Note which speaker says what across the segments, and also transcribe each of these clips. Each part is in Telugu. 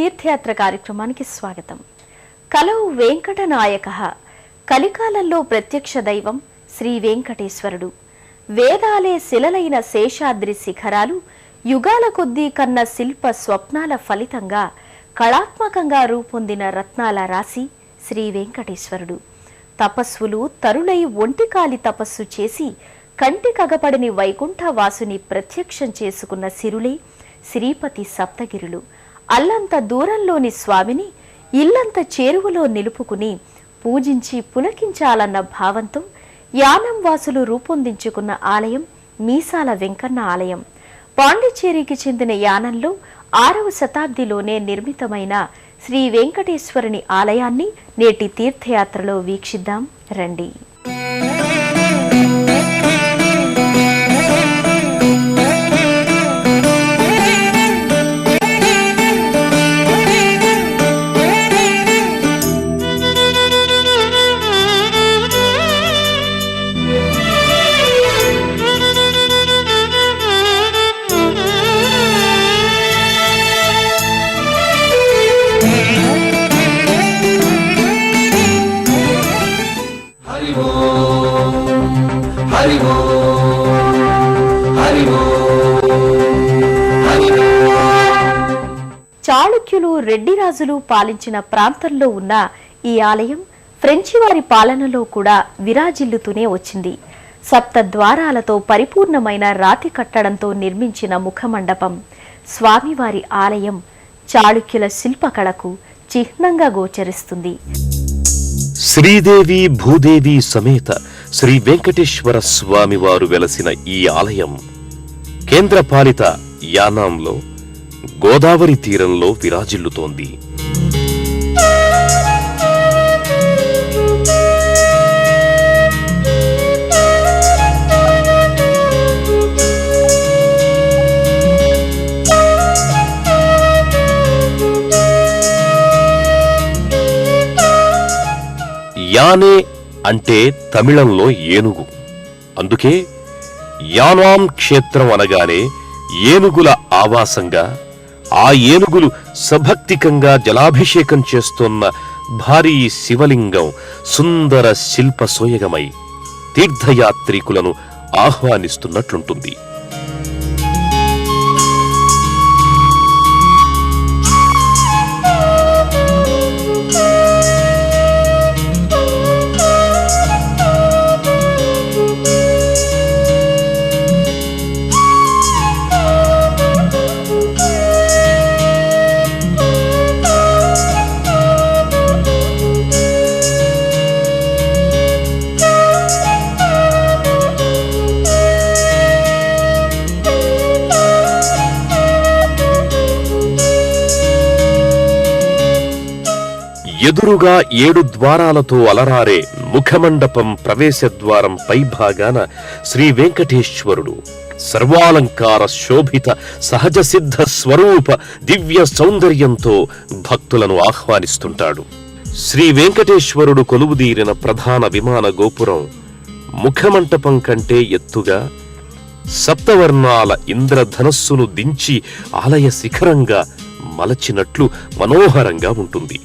Speaker 1: తీర్థయాత్ర కార్యక్రమానికి స్వాగతం. కలౌ వెంకటనాయకః. కలికాలంలో ప్రత్యక్ష దైవం శ్రీ వెంకటేశ్వరుడు. వేదాలే శిలలైన శేషాద్రి శిఖరాలు యుగాల కొద్దీ కన్న శిల్ప స్వప్నాల ఫలితంగా కళాత్మకంగా రూపొందిన రత్నాల రాశి శ్రీ వెంకటేశ్వరుడు. తపస్సులు తరులై ఒంటికాలి తపస్సు చేసి కంటి కగపడిని వైకుంఠవాసుని ప్రత్యక్షం చేసుకున్న సిరులే శ్రీపతి సప్తగిరులు. అల్లంత దూరంలోని స్వామిని ఇల్లంత చేరువలో నిలుపుకుని పూజించి పులకించాలన్న భావంతో యానం వాసులు రూపొందించుకున్న ఆలయం మీసాల వెంకన్న ఆలయం. పాండిచ్చేరికి చెందిన యానంలో 6వ శతాబ్దిలోనే నిర్మితమైన శ్రీ వెంకటేశ్వరుని ఆలయాన్ని నేటి తీర్థయాత్రలో వీక్షిద్దాం రండి. చాళుక్యులు రెడ్డి రాజులు పాలించిన ప్రాంతంలో ఉన్న ఈ ఆలయం ఫ్రెంచి వారి పాలనలో కూడా విరాజిల్లుతూనే వచ్చింది. 7 ద్వారాలతో పరిపూర్ణమైన రాతి కట్టడంతో నిర్మించిన ముఖమండపం స్వామివారి ఆలయం చాళుక్యుల శిల్పకళకు చిహ్నంగా గోచరిస్తుంది.
Speaker 2: శ్రీదేవి భూదేవి సమేత శ్రీ వెంకటేశ్వర స్వామివారు వెలసిన ఈ ఆలయం కేంద్రపాలిత యానాంలో గోదావరి తీరంలో విరాజిల్లుతోంది. యానే అంటే తమిళంలో ఏనుగు. అందుకే యానాం క్షేత్రం అనగానే ఏనుగుల ఆవాసంగా ఆ ఏనుగులు సభక్తికంగా జలాభిషేకం చేస్తున్న భారీ శివలింగం సుందర శిల్ప సోయగమై తీర్థయాత్రికులను ఆహ్వానిస్తున్నట్లుంటుంది. ఎదురుగా 7 ద్వారాలతో అలరారే ముఖమండపం ప్రవేశద్వారం పైభాగాన శ్రీ వెంకటేశ్వరుడు సర్వాలంకార శోభిత సహజ సిద్ధ స్వరూప దివ్య సౌందర్యంతో భక్తులను ఆహ్వానిస్తుంటాడు. శ్రీ వెంకటేశ్వరుడు కొలువుదీరిన ప్రధాన విమాన గోపురం ముఖమంటపం కంటే ఎత్తుగా సప్తవర్ణాల ఇంద్రధనస్సును దించి ఆలయ శిఖరంగా మలచినట్లు మనోహరంగా ఉంటుంది.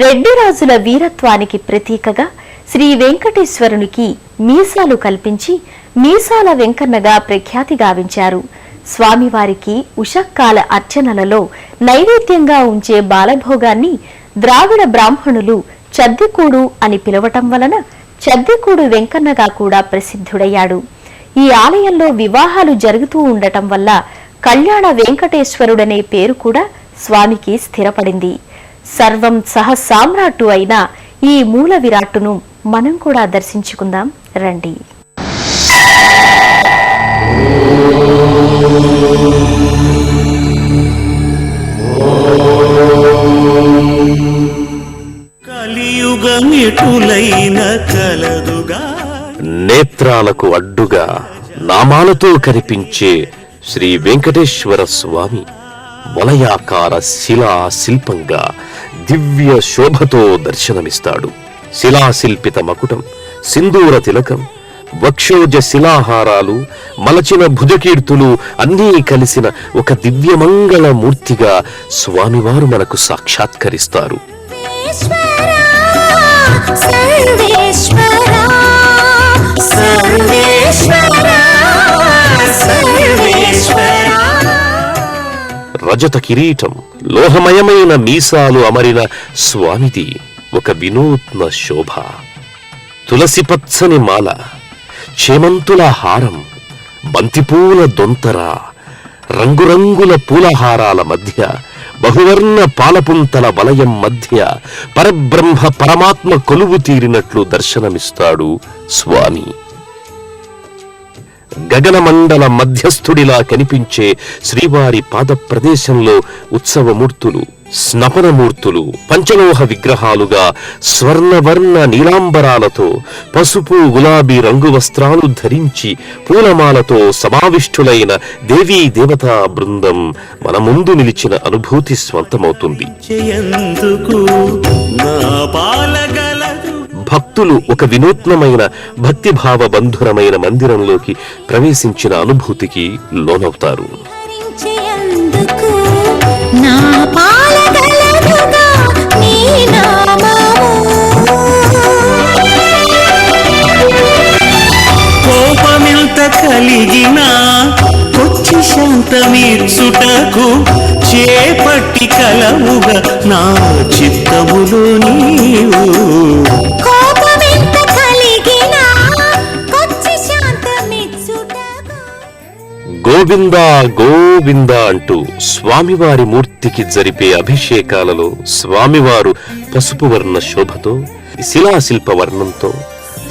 Speaker 1: రెడ్డి రాజుల వీరత్వానికి ప్రతీకగా శ్రీ వెంకటేశ్వరునికి మీసాలు కల్పించి మీసాల వెంకన్నగా ప్రఖ్యాతి గావించారు. స్వామివారికి ఉషక్కాల అర్చనలలో నైవేద్యంగా ఉంచే బాలభోగాన్ని ద్రావిడ బ్రాహ్మణులు చద్దికూడు అని పిలవటం వలన చద్దికూడు వెంకన్నగా కూడా ప్రసిద్ధుడయ్యాడు. ఈ ఆలయంలో వివాహాలు జరుగుతూ ఉండటం వల్ల కళ్యాణ వెంకటేశ్వరుడనే పేరు కూడా స్వామికి స్థిరపడింది. సర్వం సహసామ్రాట్టు అయిన ఈ మూల విరాట్టును మనం కూడా దర్శించుకుందాం రండి.
Speaker 2: నేత్రాలకు అడ్డుగా నామాలతో కనిపించే శ్రీ వెంకటేశ్వర స్వామి వలయాకార శిలా శిల్పంగా దివ్య శోభతో దర్శనమిస్తాడు. శిలాశిల్పిత మకుటం, సింధూర తిలకం, వక్షోజ శిలాహారాలు, మలచిన భుజకీర్తులు అన్నీ కలిసిన ఒక దివ్యమంగళ మూర్తిగా స్వామివారు మనకు సాక్షాత్కరిస్తారు. రజత కిరీటం, లోహమయమైన మీసాలు అమరిన స్వామిది ఒక వినూత్న శోభ. తులసి పచ్చని మాల, చేమంతుల హారం, బంతిపూల దొంతర, రంగురంగుల పూలహారాల మధ్య, బహువర్ణ పాలపుంతల వలయం మధ్య పరబ్రహ్మ పరమాత్మ కొలువు తీరినట్లు దర్శనమిస్తాడు స్వామి. గగనమండల మధ్యస్థుడిలా కనిపించే శ్రీవారి పాద ప్రదేశంలో ఉత్సవమూర్తులు, స్నపనమూర్తులు పంచలోహ విగ్రహాలుగా స్వర్ణవర్ణ నీలాంబరాలతో, పసుపు గులాబీ రంగు వస్త్రాలు ధరించి పూలమాలతో సమావిష్ఠులైన దేవీ దేవతా బృందం మన ముందు నిలిచిన అనుభూతి స్వంతమవుతుంది. భక్తులు ఒక వినూత్నమైన భక్తిభావ బంధురమైన మందిరంలోకి ప్రవేశించిన అనుభూతికి లోనవుతారు.
Speaker 3: కోపమింత కలిగినా కొచ్చి శాంతమీర్చుటకు చేపట్టి కలవుగా నా చిత్తములో నీవు.
Speaker 2: గోవిందా గోవిందా అంటూ స్వామివారి మూర్తికి జరిపే అభిషేకాలలో స్వామివారు పసుపు వర్ణ శోభతో, శిలాశిల్ప వర్ణంతో,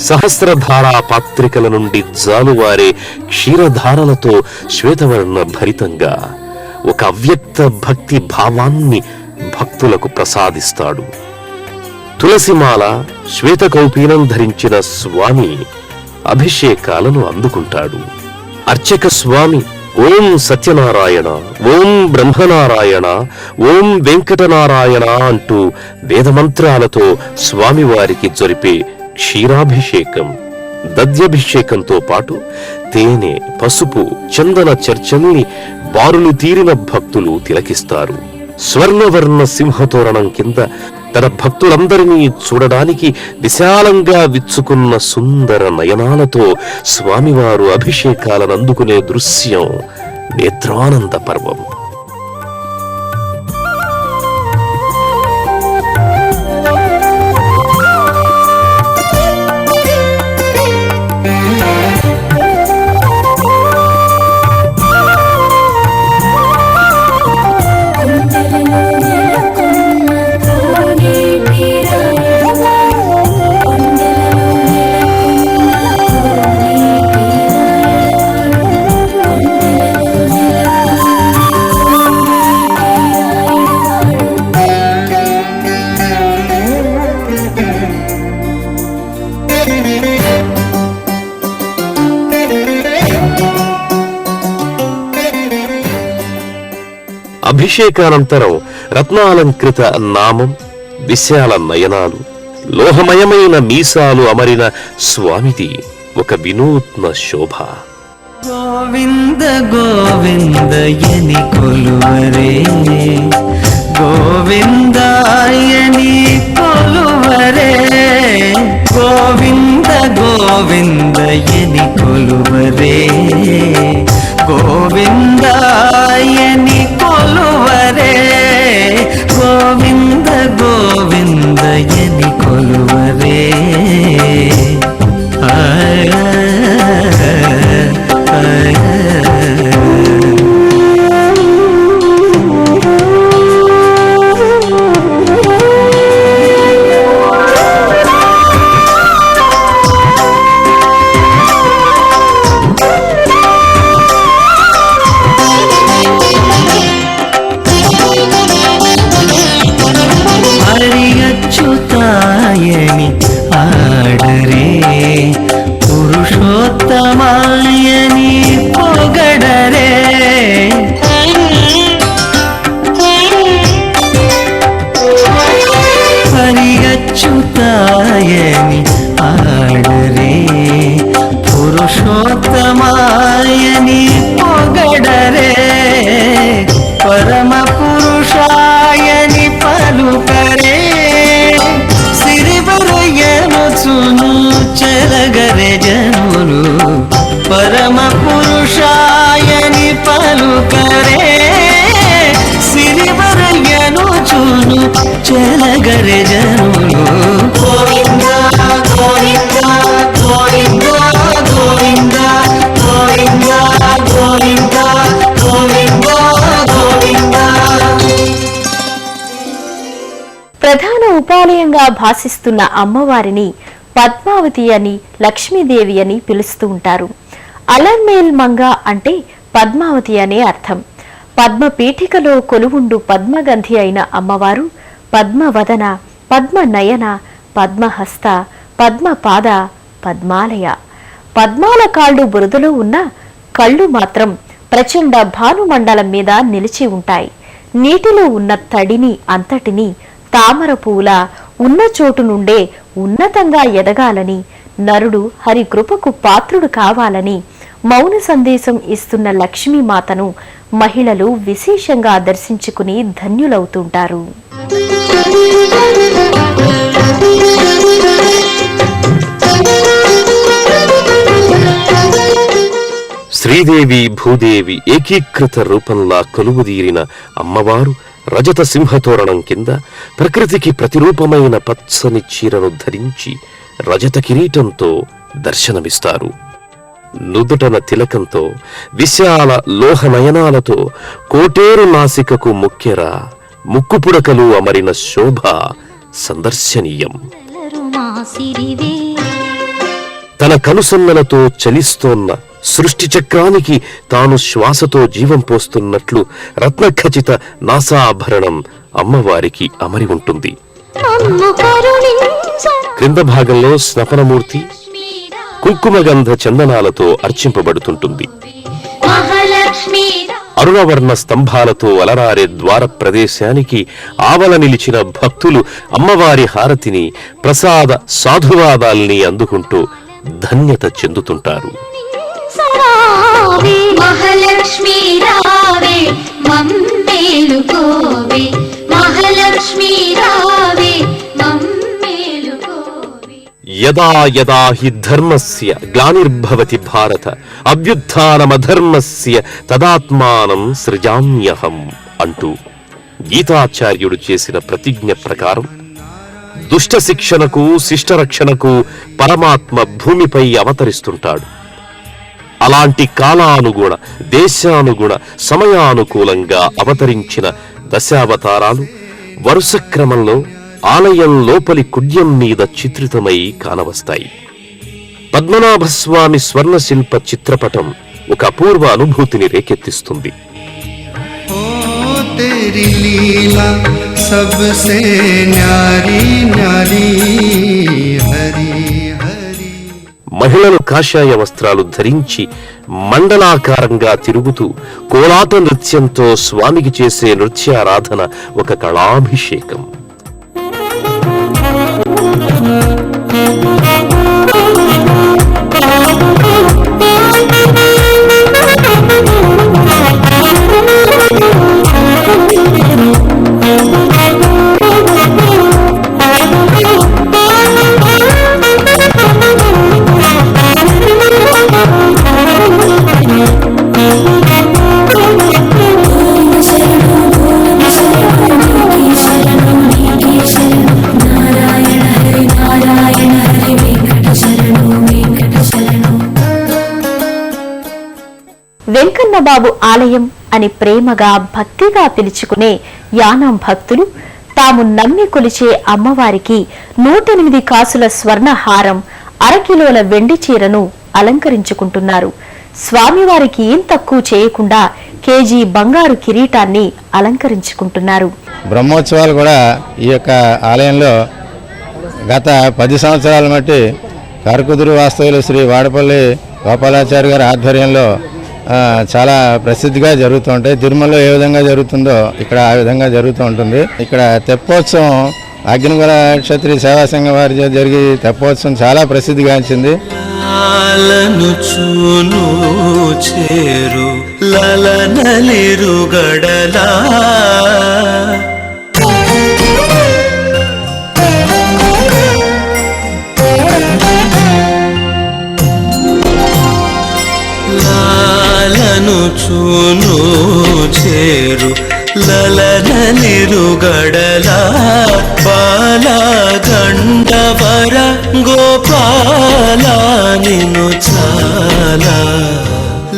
Speaker 2: సహస్రధారా పాత్రికల నుండి జాలువారే క్షీరధారలతో శ్వేతవర్ణ భరితంగా ఒక అవ్యక్త భక్తి భావాన్ని భక్తులకు ప్రసాదిస్తాడు. తులసిమాల, శ్వేత కౌపీనం ధరించిన స్వామి అభిషేకాలను అందుకుంటాడు. అర్చక స్వామి ఓం సత్యనారాయణ, ఓం బ్రహ్మనారాయణ, ఓం వెంకటనారాయణ అంటూ వేదమంత్రాలతో స్వామివారికి జరిపే క్షీరాభిషేకం, దధ్యభిషేకంతో పాటు తేనె, పసుపు, చందన చర్చల్ని బారులు తీరిన భక్తులు తిలకిస్తారు. స్వర్ణవర్ణ సింహతోరణం కింద తన భక్తులందరినీ చూడడానికి విశాలంగా విచ్చుకున్న సుందర నయనాలతో స్వామివారు అభిషేకాలను అందుకునే దృశ్యం నేత్రానంద పర్వం. అభిషేకానంతరం రత్నాలంకృత నామం, విశాల నయనాలు, లోహమయమైన మీసాలు అమరిన స్వామిది ఒక వినూత్న శోభ.
Speaker 3: గోవింద గోవిందయని కొలువరే, గోవిందాయని నగరి జనులు గోవింద గోవింద గోవింద గోవింద గోవింద గోవింద గోవింద గోవింద.
Speaker 1: ప్రధాన ఉపాలయంగా భాసిస్తున్న అమ్మవారిని పద్మావతి అని, లక్ష్మీదేవి అని పిలుస్తూ ఉంటారు. అలర్మేల్ మంగ అంటే పద్మావతి అనే అర్థం. పద్మపీఠికలో కొలువుండు పద్మగంధి అయిన అమ్మవారు పద్మవదన, పద్మనయన, పద్మహస్త, పద్మపాద, పద్మాలయ. పద్మాల కాళ్ళు బురదలో ఉన్న కళ్ళు మాత్రం ప్రచండ భానుమండలం మీద నిలిచి ఉంటాయి. నీటిలో ఉన్న తడిని అంతటిని తామర పువ్వుల ఉన్న చోటు నుండే ఉన్నతంగా ఎదగాలని, నరుడు హరి కృపకు పాత్రుడు కావాలని మౌన సందేశం ఇస్తున్న లక్ష్మీమాతను మహిళలు విశేషంగా దర్శించుకుని ధన్యులవుతుంటారు.
Speaker 2: శ్రీదేవి భూదేవి ఏకీకృత రూపంలా కొలువుదీరిన అమ్మవారు రజత సింహతోరణం కింద ప్రకృతికి ప్రతిరూపమైన పచ్చని చీరను ధరించి రజత కిరీటంతో దర్శనమిస్తారు. నుదుటన తిలకంతో, విశాల లోహనయనాలతో, కోటేరు నాసికకు ముక్కెర, ముక్కుపుడకలు అమరిన శోభ సందర్శనీయం. తన కనుసన్నలతో చలిస్తోన్న సృష్టి చక్రానికి తాను శ్వాసతో జీవం పోస్తున్నట్లు రత్నఖచిత నాసాభరణం అమ్మవారికి అమరి ఉంటుంది. క్రింద భాగంలో స్నపనమూర్తి కుంకుమగంధ చందనాలతో అర్చింపబడుతుంటుంది. అరుణవర్ణ స్తంభాలతో అలరారే ద్వార ప్రదేశానికి ఆవల నిలిచిన భక్తులు అమ్మవారి హారతిని, ప్రసాద సాధువాదాల్ని అందుకుంటూ ధన్యత చెందుతుంటారు.
Speaker 4: మహాలక్ష్మీ రావే మమ్మేలుకోవే, మహాలక్ష్మీ రావే మమ్మేలుకోవే.
Speaker 2: యదా యదా హి ధర్మస్య గ్లానిర్భవతి భారత అభ్యుత్థానమధర్మస్య తదాత్మానం సృజామ్యహం అంటూ గీతాచార్యుడు చేసిన ప్రతిజ్ఞ ప్రకారం దుష్ట శిక్షణకు, శిష్టరక్షణకు పరమాత్మ భూమిపై అవతరిస్తుంటాడు. అలాంటి కాలానుగుణ, దేశానుగుణ, సమయానుకూలంగా అవతరించిన దశావతారాలు వరుస క్రమంలో ఆలయం లోపలి కుడ్యం మీద చిత్రితమై కానవస్తాయి. పద్మనాభస్వామి స్వర్ణశిల్ప చిత్రపటం ఒక అపూర్వ అనుభూతిని రేకెత్తిస్తుంది.
Speaker 5: तेरी लीला सबसे न्यारी न्यारी हरी हरी.
Speaker 2: మహిళలు కాషాయ వస్త్రాలు ధరించి మండలాకారంగా తిరుగుతూ కోలాట నృత్యంతో స్వామికి చేసే నృత్యారాధన ఒక కళాభిషేకం.
Speaker 1: వెంకన్నబాబు ఆలయం అని ప్రేమగా భక్తిగా పిలుచుకునే యానాం భక్తులు తాము నమ్మి కొలిచే అమ్మవారికి 108 కాసుల స్వర్ణహారం, 1/2 కిలోల వెండి చీరను అలంకరించుకుంటున్నారు. స్వామివారికి ఏం తక్కువ చేయకుండా కేజీ బంగారు కిరీటాన్ని అలంకరించుకుంటున్నారు.
Speaker 6: బ్రహ్మోత్సవాలు కూడా ఈ యొక్క ఆలయంలో గత 10 సంవత్సరాల మట్టి కరకుదురు వాస్తవులు శ్రీ వాడపల్లి గోపాలాచారి గారి ఆధ్వర్యంలో చాలా ప్రసిద్ధిగా జరుగుతూ ఉంటాయి. తిరుమలలో ఏ విధంగా జరుగుతుందో ఇక్కడ ఆ విధంగా జరుగుతూ ఉంటుంది. ఇక్కడ తెప్పోత్సవం అగ్నికుల క్షత్రియ సేవా సంఘం వారి జరిగి తెప్పోత్సవం చాలా ప్రసిద్ధిగాంచింది.
Speaker 3: లాలను చూను చేరు లలనలిరుగడలా లాలను చూను చేరు లలనలిరుగడల బాల గండవర గోపాల నిన్ను చాలా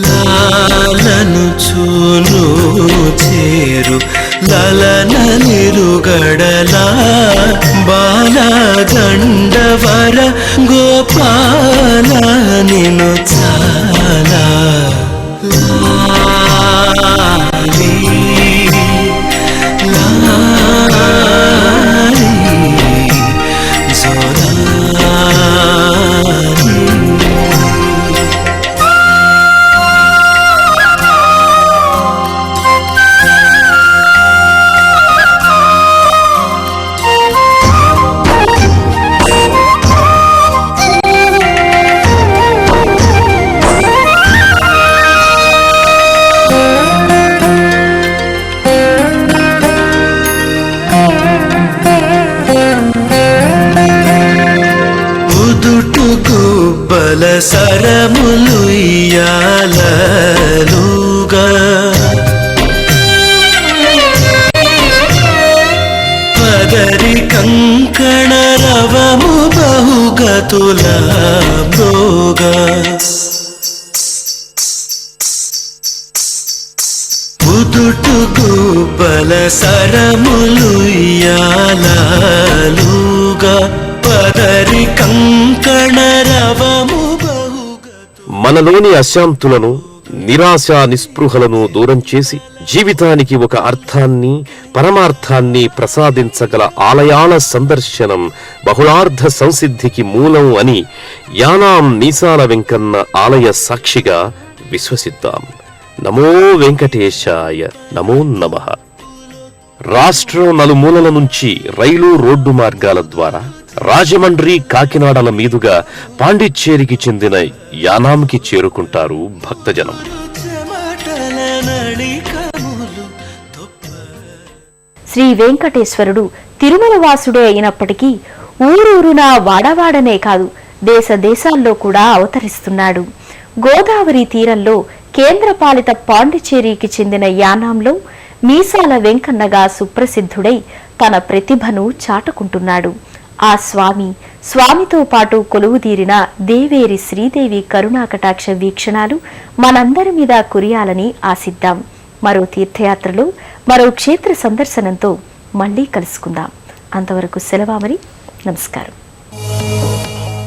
Speaker 3: లాలను చూను చేరు లలనలిరుగడల బాల గండవర గోపాల నిన్ను చాలా లాలి లాలి జోలాలి. గుబ్బల సరములు ఇయ్యాలలుగా పదరి కంకణ రవము బహుగతుల భోగా ఉదుటు గుబ్బల సరములు ఇయ్యాలలుగా పదరి కంకణ రవము
Speaker 2: మనలోని అశాంతులను నిరాశ నిస్పృహలను దూరం చేసి జీవితానికి ఒక అర్థాన్ని పరమార్థాన్ని ప్రసాదించగల ఆలయాల సందర్శనం బహుళార్థ సంసిద్ధికి మూలం అని యానాం మీసాల వెంకన్న ఆలయ సాక్షిగా విశ్వసిద్దాం. నమో వెంకటేశాయ నమో నమః. రాష్ట్రం నలుమూలల నుంచి రైలు రోడ్డు మార్గాల ద్వారా రాజమండ్రి కాకినాడల మీదుగా పాండిచ్చేరికి చెందిన యానాంకి చేరుకుంటారు భక్తజనం.
Speaker 1: శ్రీ వెంకటేశ్వరుడు తిరుమల వాసుడే అయినప్పటికీ ఊరూరునా వాడవాడనే కాదు దేశ దేశాల్లో కూడా అవతరిస్తున్నాడు. గోదావరి తీరంలో కేంద్రపాలిత పాండిచ్చేరికి చెందిన యానాంలో మీసాల వెంకన్నగా సుప్రసిద్ధుడై తన ప్రతిభను చాటుకుంటున్నాడు. ఆ స్వామితో పాటు కొలువుదీరిన దేవేరి శ్రీదేవి కరుణాకటాక్ష వీక్షణాలు మనందరి మీద కురియాలని ఆశిద్దాం. మరో తీర్థయాత్రలో మరో క్షేత్ర సందర్శనంతో మళ్లీ కలుసుకుందాం. అంతవరకు సెలవు మరి. నమస్కారం.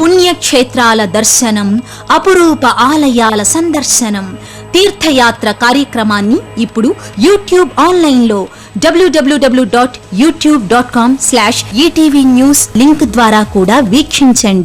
Speaker 7: పుణ్యక్షేత్రాల దర్శనం, అపురూప ఆలయాల సందర్శనం, తీర్థయాత్ర కార్యక్రమాన్ని ఇప్పుడు యూట్యూబ్ ఆన్లైన్లో www.youtube.com/ETV News లింక్ ద్వారా కూడా వీక్షించండి.